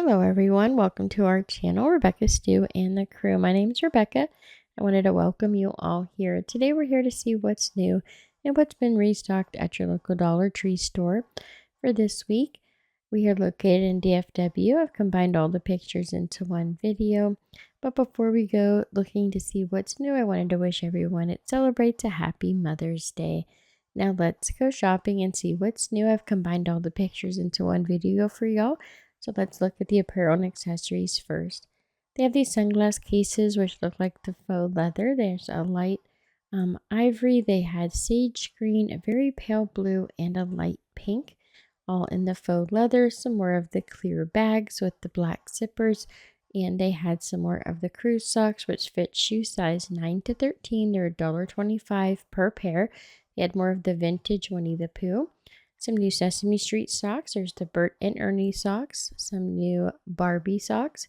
Hello everyone, welcome to our channel, Rebecca Stew and the crew. My name is Rebecca. I wanted to welcome you all here. Today we're here to see what's new and what's been restocked at your local Dollar Tree store. For this week, we are located in DFW. I've combined all the pictures into one video. But before we go looking to see what's new, I wanted to wish everyone that celebrates a happy Mother's Day. Now let's go shopping and see what's new. I've combined all the pictures into one video for y'all. So let's look at the apparel and accessories first. They have these sunglass cases which look like the faux leather. There's a light ivory. They had sage green, a very pale blue, and a light pink, all in the faux leather. Some more of the clear bags with the black zippers. And they had some more of the cruise socks which fit shoe size 9 to 13. They're $1.25 per pair. They had more of the vintage Winnie the Pooh. Some new Sesame Street socks. There's the Bert and Ernie socks. Some new Barbie socks.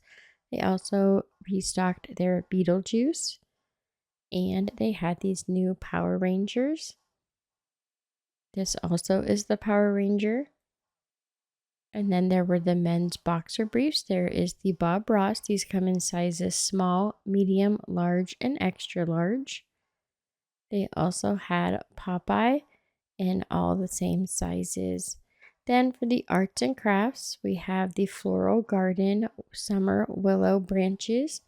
They also restocked their Beetlejuice. And they had these new Power Rangers. This also is the Power Ranger. And then there were the men's boxer briefs. There is the Bob Ross. These come in sizes small, medium, large, and extra large. They also had Popeye in all the same sizes. Then for the arts and crafts, we have the Floral Garden Summer Willow Branches.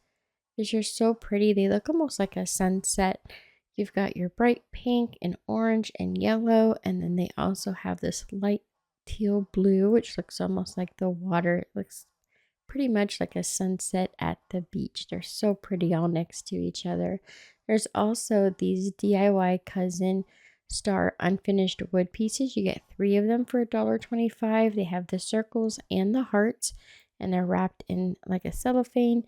These are so pretty. They look almost like a sunset. You've got your bright pink and orange and yellow, and then they also have this light teal blue, which looks almost like the water. It looks pretty much like a sunset at the beach. They're so pretty all next to each other. There's also these DIY Cousin Star unfinished wood pieces. You get 3 of them for $1.25. They have the circles and the hearts, and they're wrapped in like a cellophane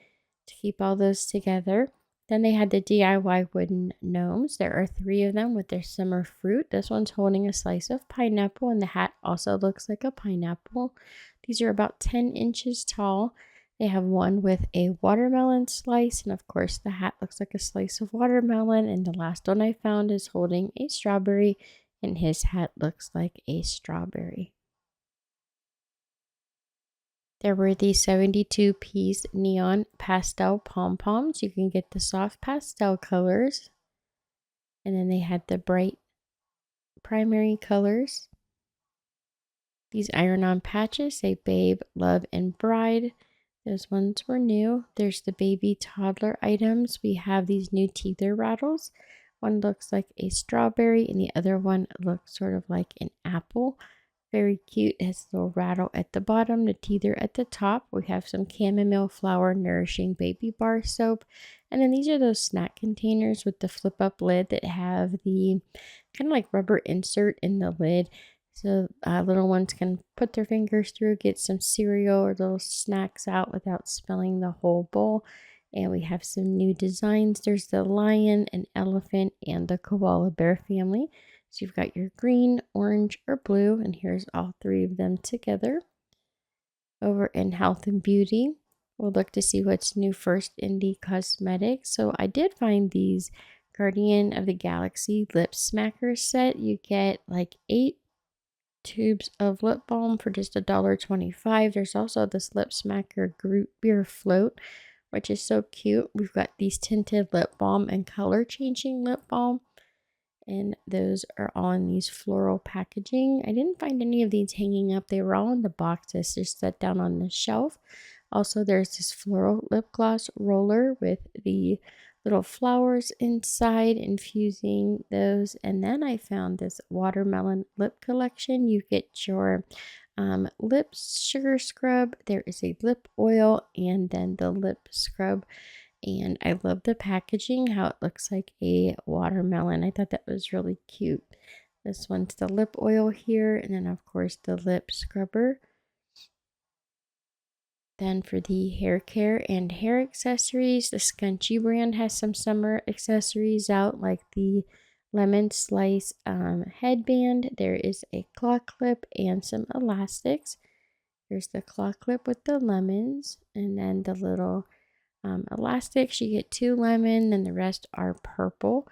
to keep all those together. Then they had the DIY wooden gnomes. There are 3 of them with their summer fruit. This one's holding a slice of pineapple, and the hat also looks like a pineapple. These are about 10 inches tall. They have one with a watermelon slice, and of course the hat looks like a slice of watermelon, and the last one I found is holding a strawberry, and his hat looks like a strawberry. There were these 72-piece neon pastel pom-poms. You can get the soft pastel colors, and then they had the bright primary colors. These iron-on patches say Babe, Love, and Bride. Those ones were new. There's the baby toddler items. We have these new teether rattles. One looks like a strawberry and the other one looks sort of like an apple. Very cute. It has a little rattle at the bottom, the teether at the top. We have some chamomile flower nourishing baby bar soap. And then these are those snack containers with the flip up lid that have the kind of like rubber insert in the lid. So little ones can put their fingers through, get some cereal or little snacks out without spilling the whole bowl. And we have some new designs. There's the lion, an elephant, and the koala bear family. So you've got your green, orange, or blue, and here's all 3 of them together. Over in health and beauty, we'll look to see what's new first in the cosmetics. So I did find these Guardian of the Galaxy lip smacker set. You get like 8 tubes of lip balm for just $1.25. There's also this lip smacker root beer float, which is so cute. We've got these tinted lip balm and color changing lip balm, and those are all in these floral packaging. I didn't find any of these hanging up. They were all in the boxes just set down on the shelf. Also, there's this floral lip gloss roller with the little flowers inside, infusing those. And then I found this watermelon lip collection. You get your lip sugar scrub. There is a lip oil and then the lip scrub. And I love the packaging, how it looks like a watermelon. I thought that was really cute. This one's the lip oil here, and then of course the lip scrubber. Then for the hair care and hair accessories, the Scrunchie brand has some summer accessories out, like the lemon slice headband. There is a claw clip and some elastics. Here's the claw clip with the lemons, and then the little elastics. You get 2 lemon, and the rest are purple.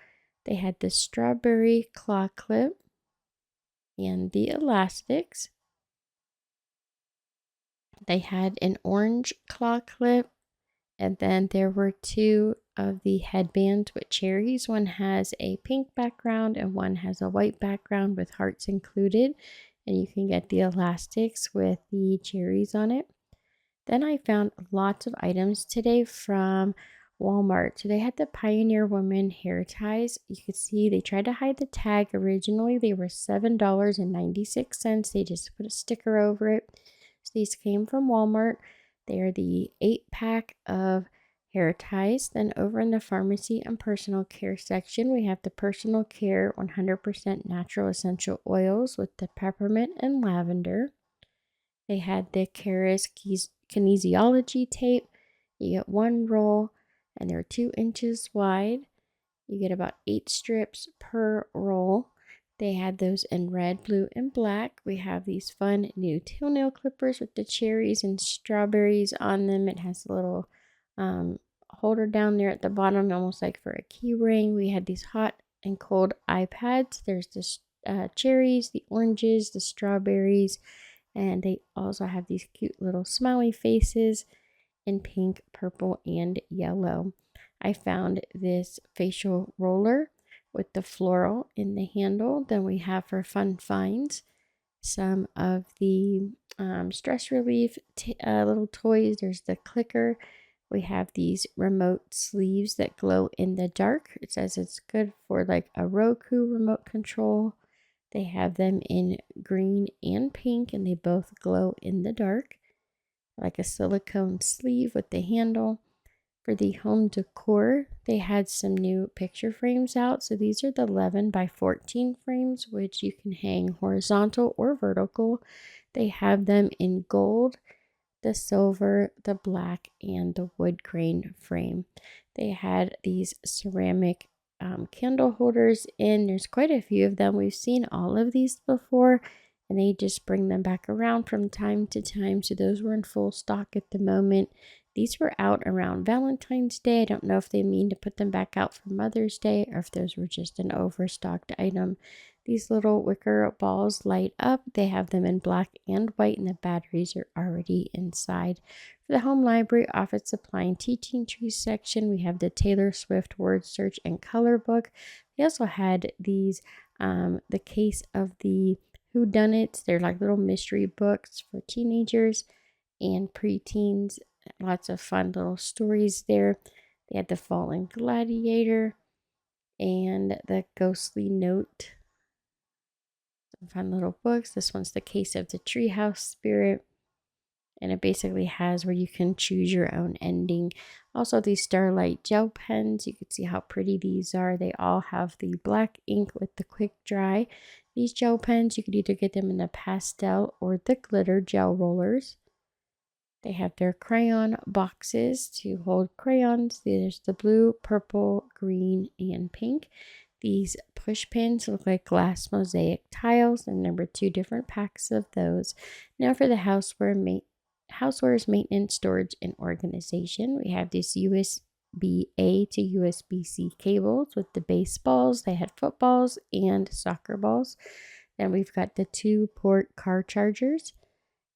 They had the strawberry claw clip and the elastics. They had an orange claw clip, and then there were two of the headbands with cherries. One has a pink background and one has a white background with hearts included. And you can get the elastics with the cherries on it. Then I found lots of items today from Walmart. So they had the Pioneer Woman hair ties. You could see they tried to hide the tag. Originally, they were $7.96. They just put a sticker over it. So these came from Walmart. They are the 8-pack of hair ties. Then over in the pharmacy and personal care section, we have the personal care 100% natural essential oils with the peppermint and lavender. They had the Caris kinesiology tape. You get one roll, and they're 2 inches wide. You get about 8 strips per roll. They had those in red, blue, and black. We have these fun new toenail clippers with the cherries and strawberries on them. It has a little holder down there at the bottom, almost like for a key ring. We had these hot and cold iPads. There's the cherries, the oranges, the strawberries, and they also have these cute little smiley faces in pink, purple, and yellow. I found this facial roller with the floral in the handle. Then we have for fun finds some of the stress relief little toys. There's the clicker. We have these remote sleeves that glow in the dark. It says it's good for like a Roku remote control. They have them in green and pink, and they both glow in the dark, like a silicone sleeve with the handle. For the home decor, they had some new picture frames out. So these are the 11 by 14 frames, which you can hang horizontal or vertical. They have them in gold, the silver, the black, and the wood grain frame. They had these ceramic candle holders in. There's quite a few of them. We've seen all of these before, and they just bring them back around from time to time. So those were in full stock at the moment. These were out around Valentine's Day. I don't know if they mean to put them back out for Mother's Day or if those were just an overstocked item. These little wicker balls light up. They have them in black and white, and the batteries are already inside. For the home library, office supply, and teaching trees section, we have the Taylor Swift word search and color book. They also had these, the case of the whodunits. They're like little mystery books for teenagers and preteens. Lots of fun little stories there. They had the Fallen Gladiator and the Ghostly Note. Some fun little books. This one's the Case of the Treehouse Spirit, and it basically has where you can choose your own ending. Also, these Starlight gel pens. You can see how pretty these are. They all have the black ink with the quick dry. These gel pens, you could either get them in the pastel or the glitter gel rollers. They have their crayon boxes to hold crayons. There's the blue, purple, green, and pink. These push pins look like glass mosaic tiles, and there were 2 different packs of those. Now for the housewares maintenance, storage, and organization. We have these USB-A to USB-C cables with the baseballs. They had footballs and soccer balls. Then we've got the 2-port car chargers.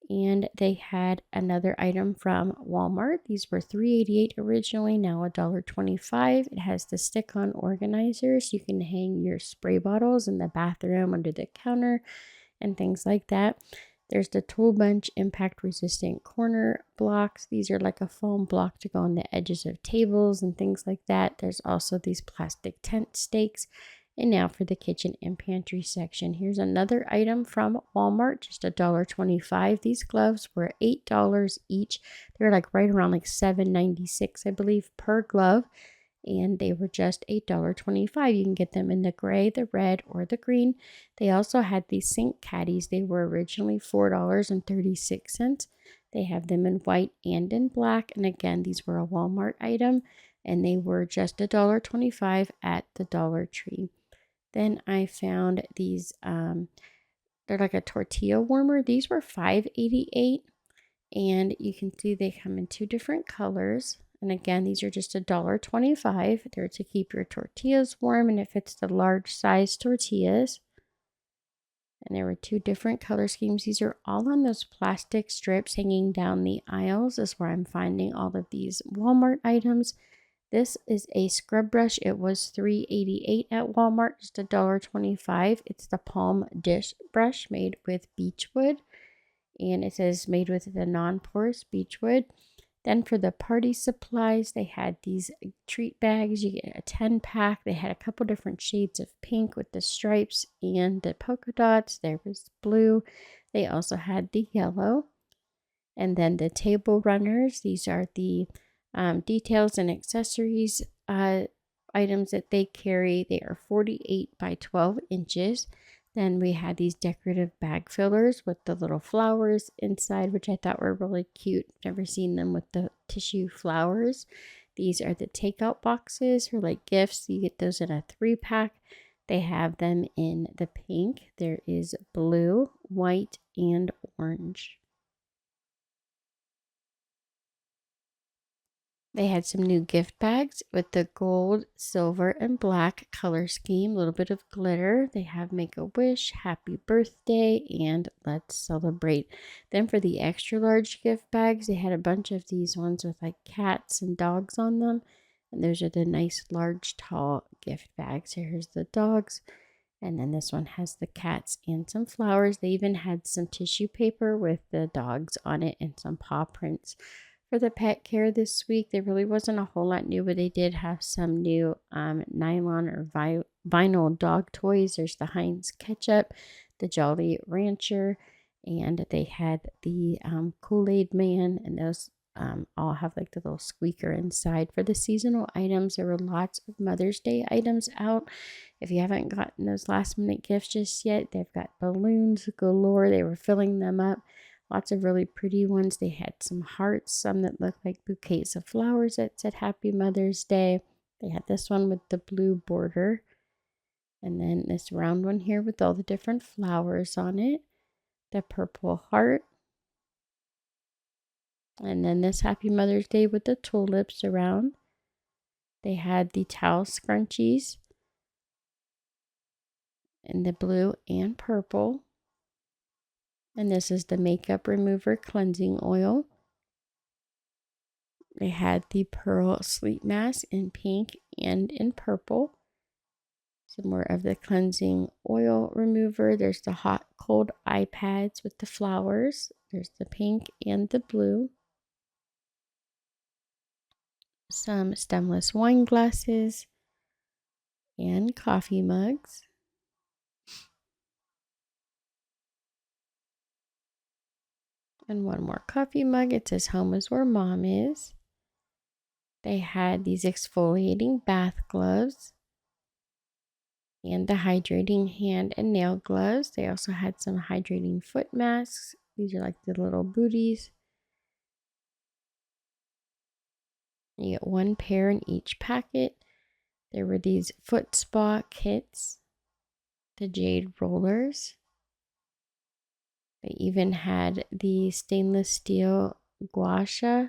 And they had another item from Walmart. These were $3.88 originally, now $1.25. It has the stick-on organizers. You can hang your spray bottles in the bathroom, under the counter, and things like that. There's the Tool Bunch impact-resistant corner blocks. These are like a foam block to go on the edges of tables and things like that. There's also these plastic tent stakes. And now for the kitchen and pantry section. Here's another item from Walmart, just $1.25. These gloves were $8 each. They're like right around like $7.96, I believe, per glove. And they were just $8.25. You can get them in the gray, the red, or the green. They also had these sink caddies. They were originally $4.36. They have them in white and in black. And again, these were a Walmart item, and they were just $1.25 at the Dollar Tree. Then I found these, they're like a tortilla warmer. These were $5.88, and you can see they come in 2 different colors. And again, these are just $1.25. They're to keep your tortillas warm, and it fits the large size tortillas. And there were 2 different color schemes. These are all on those plastic strips hanging down the aisles is where I'm finding all of these Walmart items. This is a scrub brush. It was $3.88 at Walmart, just $1.25. It's the Palm Dish Brush made with beechwood. And it says made with the non-porous beechwood. Then for the party supplies, they had these treat bags. You get a 10-pack. They had a couple different shades of pink with the stripes and the polka dots. There was blue. They also had the yellow. And then the table runners. These are the details and accessories items that they carry. They are 48 by 12 inches. Then we had these decorative bag fillers with the little flowers inside, which I thought were really cute. Never seen them with the tissue flowers. These are the takeout boxes for like gifts. You get those in a 3-pack. They have them in the pink. There is blue, white, and orange. They had some new gift bags with the gold, silver, and black color scheme. A little bit of glitter. They have Make a Wish, Happy Birthday, and Let's Celebrate. Then for the extra large gift bags, they had a bunch of these ones with like cats and dogs on them. And those are the nice, large, tall gift bags. Here's the dogs. And then this one has the cats and some flowers. They even had some tissue paper with the dogs on it and some paw prints. For the pet care this week, there really wasn't a whole lot new, but they did have some new nylon or vinyl dog toys. There's the Heinz ketchup, the Jolly Rancher, and they had the Kool-Aid Man, and those all have like the little squeaker inside. For the seasonal items, there were lots of Mother's Day items out. If you haven't gotten those last minute gifts just yet, they've got balloons galore. They were filling them up. Lots of really pretty ones. They had some hearts, some that looked like bouquets of flowers that said Happy Mother's Day. They had this one with the blue border. And then this round one here with all the different flowers on it. The purple heart. And then this Happy Mother's Day with the tulips around. They had the towel scrunchies in the blue and purple. And this is the makeup remover cleansing oil. They had the pearl sleep mask in pink and in purple. Some more of the cleansing oil remover. There's the hot cold eye pads with the flowers. There's the pink and the blue. Some stemless wine glasses and coffee mugs. And one more coffee mug. It says home is where mom is. They had these exfoliating bath gloves and the hydrating hand and nail gloves. They also had some hydrating foot masks. These are like the little booties. You get 1 pair in each packet. There were these foot spa kits, the jade rollers. They even had the stainless steel gua sha.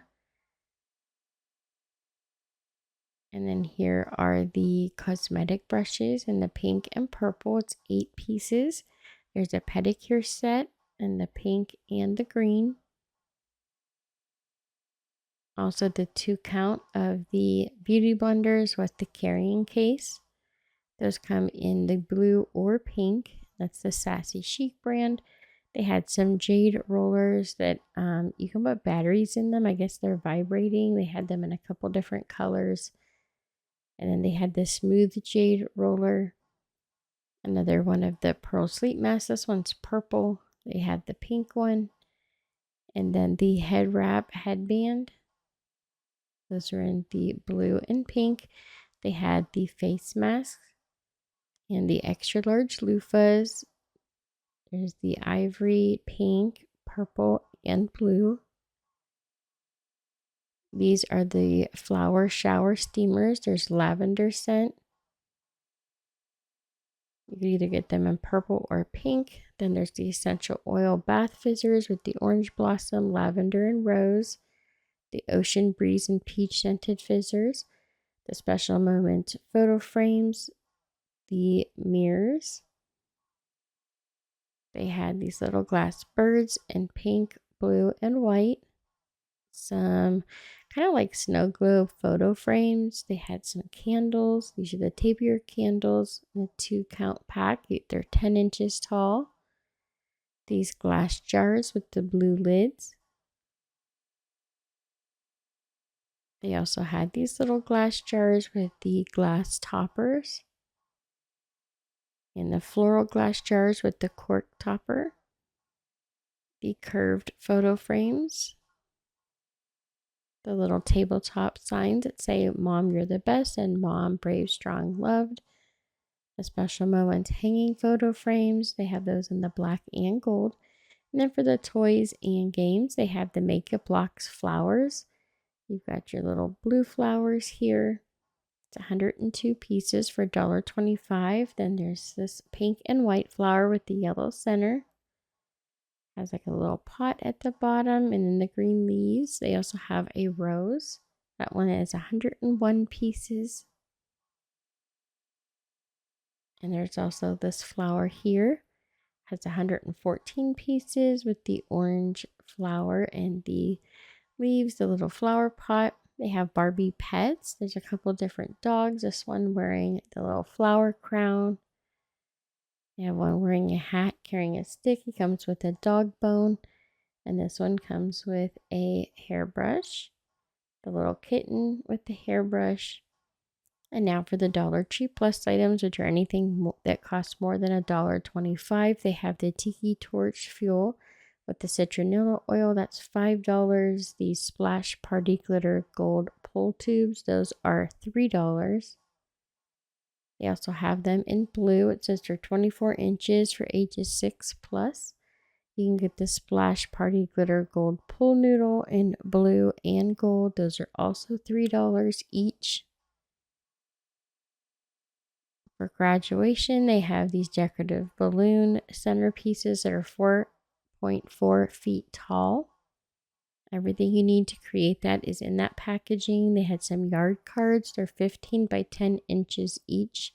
And then here are the cosmetic brushes in the pink and purple. It's 8 pieces. There's a pedicure set in the pink and the green. Also the 2 count of the beauty blenders with the carrying case. Those come in the blue or pink. That's the Sassy Chic brand. They had some jade rollers that you can put batteries in them. I guess they're vibrating. They had them in a couple different colors. And then they had the smooth jade roller. Another one of the pearl sleep masks. This one's purple. They had the pink one. And then the head wrap headband. Those are in the blue and pink. They had the face mask and the extra large loofahs. There's the ivory, pink, purple, and blue. These are the flower shower steamers. There's lavender scent. You can either get them in purple or pink. Then there's the essential oil bath fizzers with the orange blossom, lavender, and rose. The ocean breeze and peach scented fizzers. The special moment photo frames. The mirrors. They had these little glass birds in pink, blue, and white. Some kind of like snow globe photo frames. They had some candles. These are the tapier candles in a 2-count pack. They're 10 inches tall. These glass jars with the blue lids. They also had these little glass jars with the glass toppers. And the floral glass jars with the cork topper. The curved photo frames. The little tabletop signs that say, "Mom, you're the best," and "Mom, brave, strong, loved." The special moments hanging photo frames. They have those in the black and gold. And then for the toys and games, they have the makeup blocks flowers. You've got your little blue flowers here. It's 102 pieces for $1.25. Then there's this pink and white flower with the yellow center. Has like a little pot at the bottom, and then the green leaves. They also have a rose. That one is 101 pieces. And there's also this flower here. Has 114 pieces with the orange flower and the leaves, the little flower pot. They have Barbie pets. There's a couple different dogs. This one wearing the little flower crown. They have one wearing a hat, carrying a stick. He comes with a dog bone. And this one comes with a hairbrush. The little kitten with the hairbrush. And now for the Dollar Tree Plus items, which are anything that costs more than $1.25. They have the Tiki Torch Fuel with the citronella oil. That's $5. These Splash Party Glitter Gold Pull Tubes. Those are $3. They also have them in blue. It says they're 24 inches for ages 6 plus. You can get the Splash Party Glitter Gold Pull Noodle in blue and gold. Those are also $3 each. For graduation, they have these decorative balloon centerpieces that are 4.4 feet tall. Everything you need to create that is in that packaging. They had some yard cards. They're 15 by 10 inches each.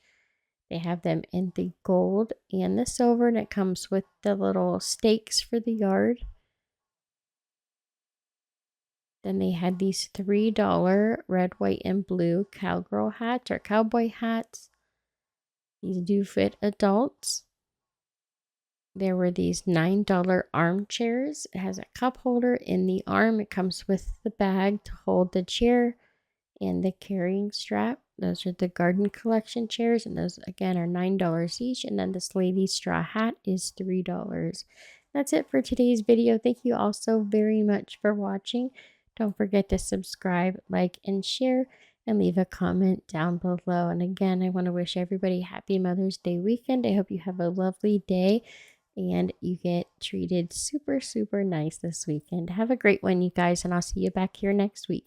They have them in the gold and the silver, and it comes with the little stakes for the yard. Then they had these $3 red, white, and blue cowgirl hats or cowboy hats. These do fit adults. There were these $9 armchairs. It has a cup holder in the arm. It comes with the bag to hold the chair and the carrying strap. Those are the garden collection chairs, and those again are $9 each. And then this lady's straw hat is $3. That's it for today's video. Thank you all so very much for watching. Don't forget to subscribe, like, and share, and leave a comment down below. And again, I want to wish everybody happy Mother's Day weekend. I hope you have a lovely day and you get treated super, super nice this weekend. Have a great one, you guys, and I'll see you back here next week.